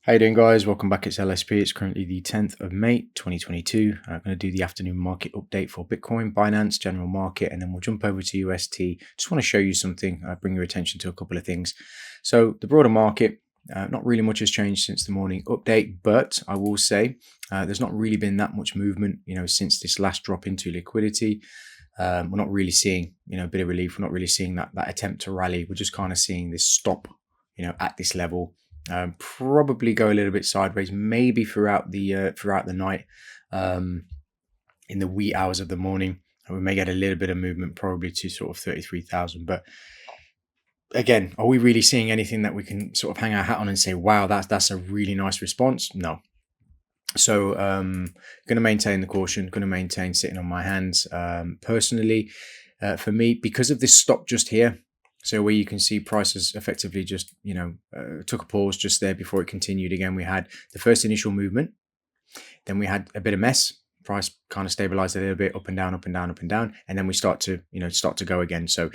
How you doing, guys? Welcome back. It's LSP. It's currently the 10th of May 2022. I'm going to do the afternoon market update for Bitcoin, Binance, general market, and then we'll jump over to UST. Just want to show you something, bring your attention to a couple of things. So the broader market, not really much has changed since the morning update, but I will say there's not really been that much movement, since this last drop into liquidity. We're not really seeing, a bit of relief. We're not really seeing that attempt to rally. We're just kind of seeing this stop, at this level. Probably go a little bit sideways, maybe throughout the night, in the wee hours of the morning. We may get a little bit of movement, probably to sort of 33,000. But again, are we really seeing anything that we can sort of hang our hat on and say, wow, that's a really nice response? No. So going to maintain the caution, going to maintain sitting on my hands. Personally, for me, because of this stop just here, so where you can see prices effectively just, took a pause just there before it continued again. We had the first initial movement, then we had a bit of mess. Price kind of stabilized a little bit, up and down, up and down, up and down, and then we start to go again. So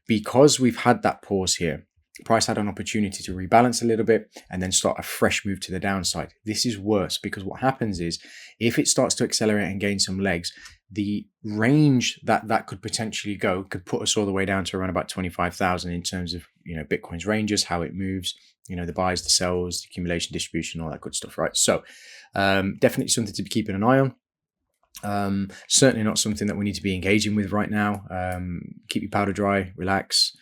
because we've had that pause here, price had an opportunity to rebalance a little bit and then start a fresh move to the downside. This is worse because what happens is if it starts to accelerate and gain some legs, the range that could potentially go could put us all the way down to around about 25,000 in terms of Bitcoin's ranges, how it moves, the buys, the sells, the accumulation, distribution, all that good stuff, right? So definitely something to be keeping an eye on. Certainly not something that we need to be engaging with right now. Keep your powder dry, relax.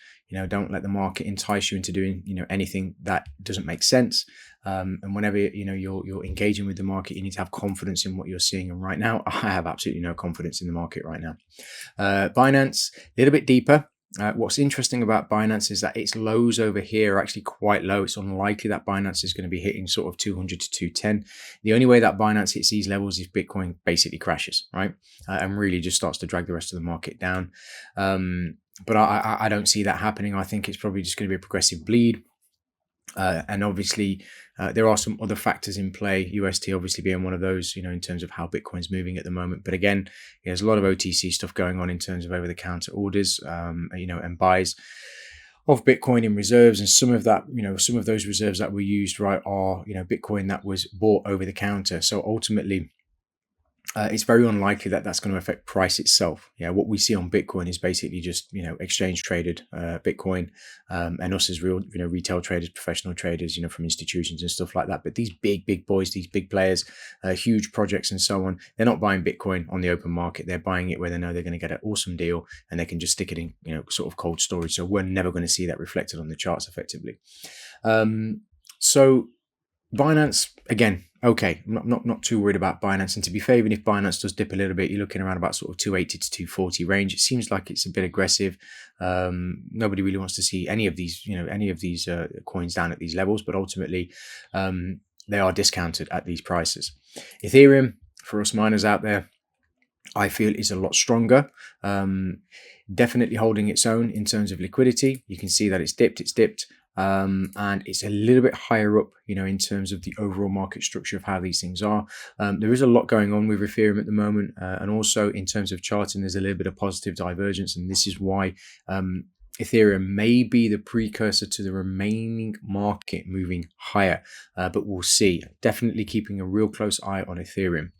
Don't let the market entice you into doing anything that doesn't make sense. And whenever you're engaging with the market, you need to have confidence in what you're seeing. And right now, I have absolutely no confidence in the market right now. Binance, a little bit deeper. What's interesting about Binance is that its lows over here are actually quite low. It's unlikely that Binance is going to be hitting sort of 200 to 210. The only way that Binance hits these levels is Bitcoin basically crashes, right? And really just starts to drag the rest of the market down. But I don't see that happening. I think it's probably just going to be a progressive bleed. And obviously, there are some other factors in play, UST obviously being one of those, in terms of how Bitcoin's moving at the moment. But again, there's a lot of OTC stuff going on in terms of over-the-counter orders, and buys of Bitcoin in reserves. And some of that, some of those reserves that were used, right, are, Bitcoin that was bought over the counter. So ultimately, it's very unlikely that that's going to affect price itself. What we see on Bitcoin is basically just exchange traded Bitcoin, and us as real retail traders, professional traders, from institutions and stuff like that. But these big boys, these big players, huge projects and so on, they're not buying Bitcoin on the open market. They're buying it where they know they're going to get an awesome deal and they can just stick it in sort of cold storage. So we're never going to see that reflected on the charts effectively. So Binance, again, okay, I'm not too worried about Binance. And to be fair, even if Binance does dip a little bit, you're looking around about sort of 280 to 240 range. It seems like it's a bit aggressive. Nobody really wants to see any of these, coins down at these levels, but ultimately, they are discounted at these prices. Ethereum, for us miners out there, I feel is a lot stronger. Definitely holding its own in terms of liquidity. You can see that it's dipped. And it's a little bit higher up, in terms of the overall market structure of how these things are. There is a lot going on with Ethereum at the moment. And also in terms of charting, there's a little bit of positive divergence. And this is why Ethereum may be the precursor to the remaining market moving higher. But we'll see. Definitely keeping a real close eye on Ethereum.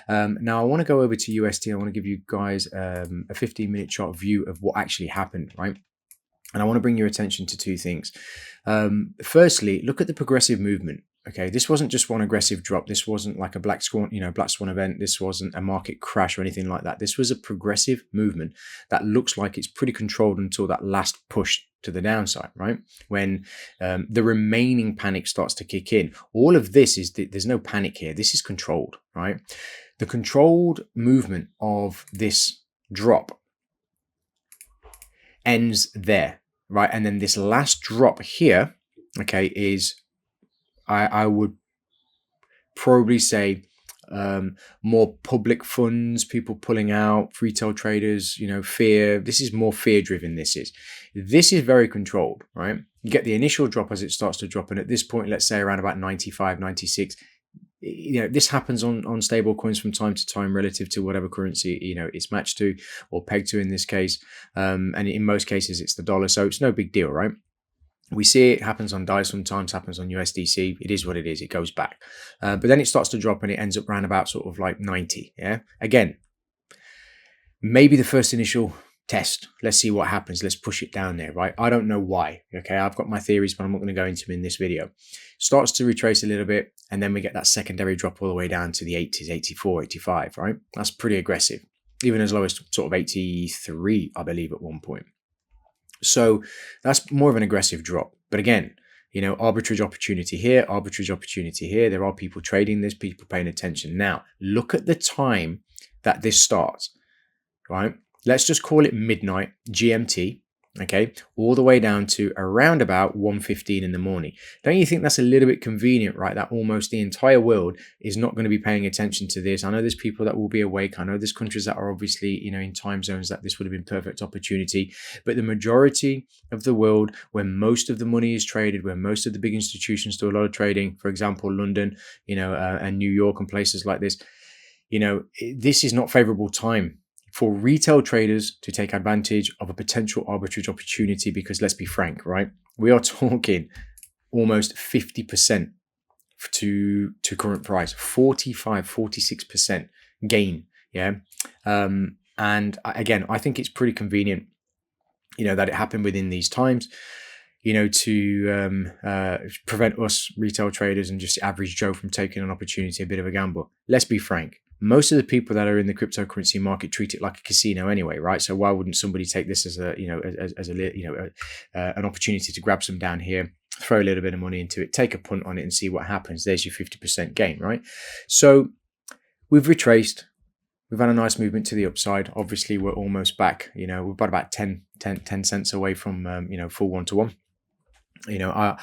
Now, I want to go over to UST. I want to give you guys a 15-minute chart view of what actually happened, right? And I want to bring your attention to two things. Firstly, look at the progressive movement. Okay, this wasn't just one aggressive drop. This wasn't like a black swan event. This wasn't a market crash or anything like that. This was a progressive movement that looks like it's pretty controlled until that last push to the downside, right? When the remaining panic starts to kick in. All of this is, there's no panic here. This is controlled, right? The controlled movement of this drop ends there. Right, and then this last drop here, okay, is I would probably say more public funds, people pulling out, retail traders, fear. This is more fear driven. This is very controlled, right? You get the initial drop as it starts to drop, and at this point, let's say around about 95, 96. This happens on stable coins from time to time relative to whatever currency it's matched to or pegged to in this case, and in most cases it's the dollar, so it's no big deal, right? We see it happens on DAI, sometimes happens on USDC. It is what it is. It goes back. But then it starts to drop and it ends up around about sort of like 90. Yeah. Again, maybe the first initial test. Let's see what happens. Let's push it down there, right? I don't know why. Okay. I've got my theories, but I'm not going to go into them in this video. Starts to retrace a little bit. And then we get that secondary drop all the way down to the 80s, 84, 85, right? That's pretty aggressive. Even as low as sort of 83, I believe, at one point. So that's more of an aggressive drop. But again, arbitrage opportunity here, arbitrage opportunity here. There are people trading this, people paying attention. Now, look at the time that this starts, right? Let's just call it midnight GMT, okay, all the way down to around about 1:15 in the morning. Don't you think that's a little bit convenient, right? That almost the entire world is not going to be paying attention to this. I know there's people that will be awake. I know there's countries that are obviously, in time zones that this would have been perfect opportunity. But the majority of the world, where most of the money is traded, where most of the big institutions do a lot of trading, for example, London, and New York and places like this, this is not favorable time for retail traders to take advantage of a potential arbitrage opportunity, because let's be frank, right? We are talking almost 50% to current price, 45, 46% gain. Yeah. And again, I think it's pretty convenient, that it happened within these times, to prevent us retail traders and just average Joe from taking an opportunity, a bit of a gamble. Let's be frank. Most of the people that are in the cryptocurrency market treat it like a casino anyway, right? So why wouldn't somebody take this as an opportunity to grab some down here, throw a little bit of money into it, take a punt on it, and see what happens? There's your 50% gain, right? So we've retraced. We've had a nice movement to the upside. Obviously, we're almost back. We've got about 10 cents away from full one-to-one. I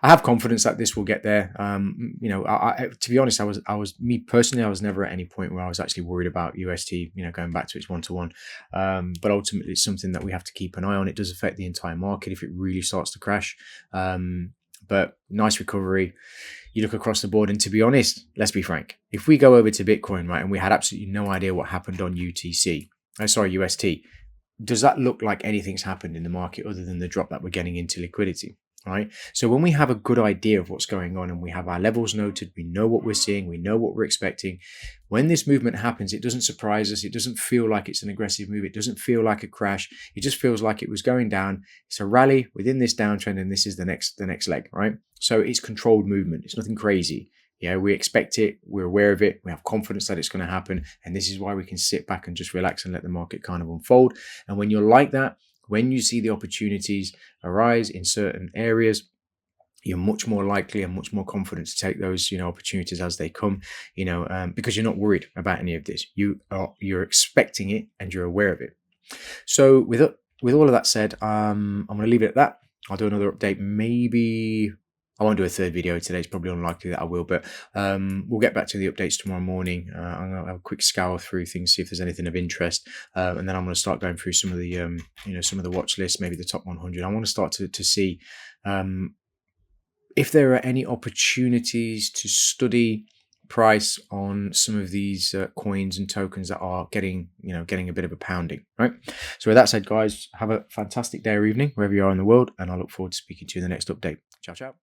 have confidence that this will get there. To be honest, I was me personally, I was never at any point where I was actually worried about UST, going back to its one-to-one. But ultimately, it's something that we have to keep an eye on. It does affect the entire market if it really starts to crash. But nice recovery. You look across the board, and to be honest, let's be frank. If we go over to Bitcoin, right, and we had absolutely no idea what happened on UST, does that look like anything's happened in the market other than the drop that we're getting into liquidity, right? So when we have a good idea of what's going on and we have our levels noted, we know what we're seeing, we know what we're expecting. When this movement happens, it doesn't surprise us. It doesn't feel like it's an aggressive move. It doesn't feel like a crash. It just feels like it was going down. It's a rally within this downtrend, and this is the next leg, right? So it's controlled movement. It's nothing crazy. We expect it, we're aware of it, we have confidence that it's going to happen, and this is why we can sit back and just relax and let the market kind of unfold. And when you're like that, when you see the opportunities arise in certain areas, you're much more likely and much more confident to take those opportunities as they come, because you're not worried about any of this. You're expecting it and you're aware of it. So with all of that said, I'm going to leave it at that. I'll do another update. Maybe I won't do a third video today. It's probably unlikely that I will, but we'll get back to the updates tomorrow morning. I'm going to have a quick scour through things, see if there's anything of interest, and then I'm going to start going through some of the some of the watch lists, maybe the top 100. I want to start to see if there are any opportunities to study price on some of these coins and tokens that are getting a bit of a pounding, right? So with that said, guys, have a fantastic day or evening wherever you are in the world, and I look forward to speaking to you in the next update. Ciao, ciao.